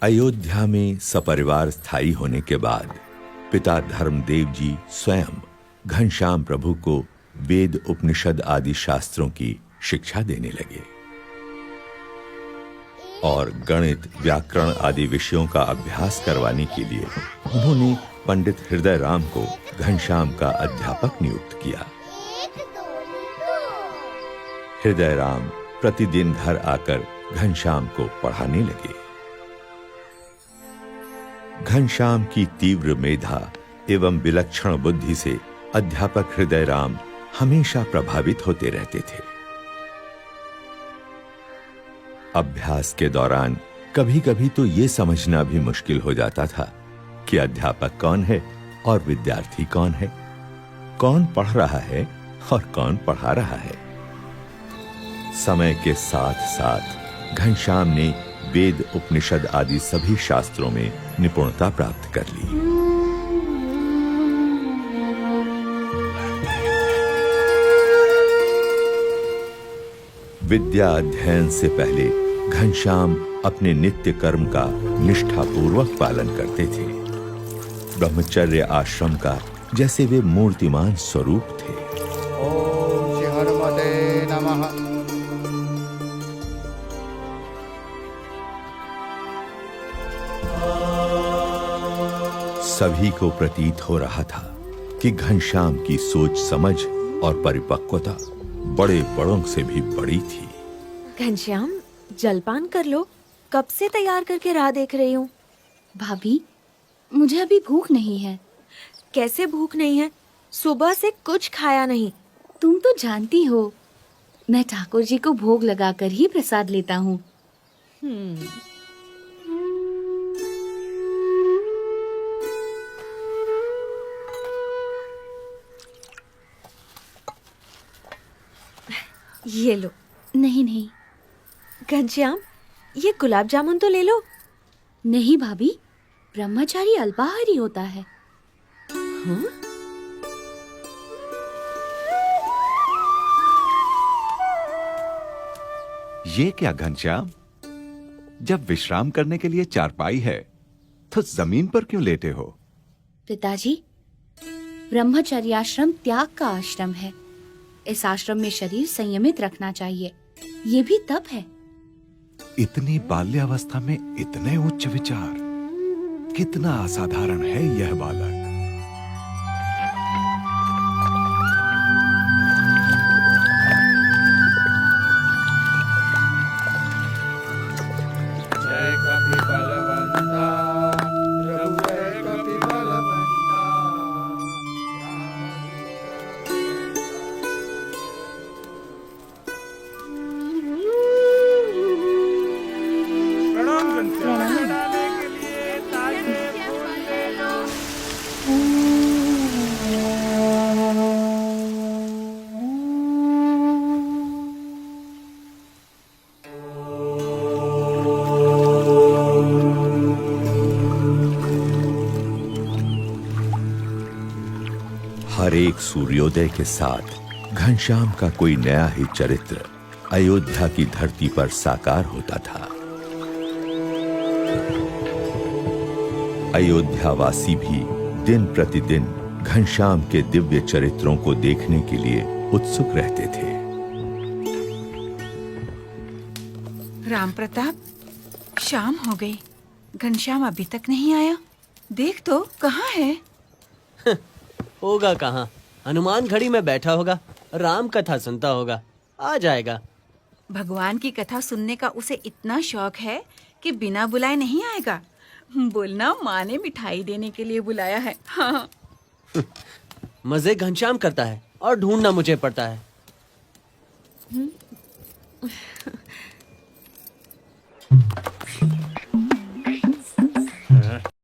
अयोध्या में सपरिवार स्थायी होने के बाद पिता धर्मदेव जी स्वयं घनश्याम प्रभु को वेद उपनिषद आदि शास्त्रों की शिक्षा देने लगे और गणित व्याकरण आदि विषयों का अभ्यास करवाने के लिए उन्होंने पंडित हृदय राम को घनश्याम का अध्यापक नियुक्त किया। हृदय राम प्रतिदिन घर आकर घनश्याम को पढ़ाने लगे। घनश्याम की तीव्र मेधा एवं विलक्षण बुद्धि से अध्यापक हृदय राम हमेशा प्रभावित होते रहते थे। अभ्यास के दौरान कभी-कभी तो यह समझना भी मुश्किल हो जाता था कि अध्यापक कौन है और विद्यार्थी कौन है, कौन पढ़ रहा है और कौन पढ़ा रहा है। समय के साथ साथ घनश्याम ने वेद उपनिषद आदि सभी शास्त्रों में निपुणता प्राप्त कर ली। विद्या अध्ययन से पहले घनश्याम अपने नित्य कर्म का निष्ठापूर्वक पालन करते थे। ब्रह्मचर्य आश्रम का जैसे वे मूर्तिमान स्वरूप थे। ओम श्री हनुमते नमः। सभी को प्रतीत हो रहा था कि घनश्याम की सोच समझ और परिपक्वता बड़े बड़ों से भी बड़ी थी। घनश्याम, जलपान कर लो, कब से तैयार करके राह देख रही हूँ। भाभी, मुझे अभी भूख नहीं है। कैसे भूख नहीं है? सुबह से कुछ खाया नहीं। तुम तो जानती हो, मैं ठाकुर जी को भोग लगाकर ही प्रसाद लेता हूँ। ये लो। नहीं नहीं। घनश्याम, ये गुलाब जामुन तो ले लो। नहीं भाभी, ब्रह्मचारी अल्पाहारी होता है। ये क्या घनश्याम, जब विश्राम करने के लिए चारपाई है तो जमीन पर क्यों लेटे हो? पिताजी, ब्रह्मचर्य आश्रम त्याग का आश्रम है। इस आश्रम में शरीर संयमित रखना चाहिए। ये भी तप है। इतनी बाल्यावस्था में इतने उच्च विचार, कितना असाधारण है यह बालक। जय कपि बलवंता, प्रभु जय कपि बलवंता। प्रणाम घनश्याम। डालने के लिए तालियां फूल ले लो। हर एक सूर्योदय के साथ घनश्याम का कोई नया ही चरित्र अयोध्या की धरती पर साकार होता था। अयोध्यावासी भी दिन प्रतिदिन घनश्याम के दिव्य चरित्रों को देखने के लिए उत्सुक रहते थे। राम प्रताप, शाम हो गई, घनश्याम अभी तक नहीं आया। देख तो कहाँ है? होगा कहाँ, हनुमान घड़ी में बैठा होगा, राम कथा सुनता होगा, आ जाएगा। भगवान की कथा सुनने का उसे इतना शौक है कि बिना बुलाए नहीं आएगा। बोलना, माँ ने मिठाई देने के लिए बुलाया है। हाँ। मजे घनश्याम करता है और ढूंढना मुझे पड़ता है।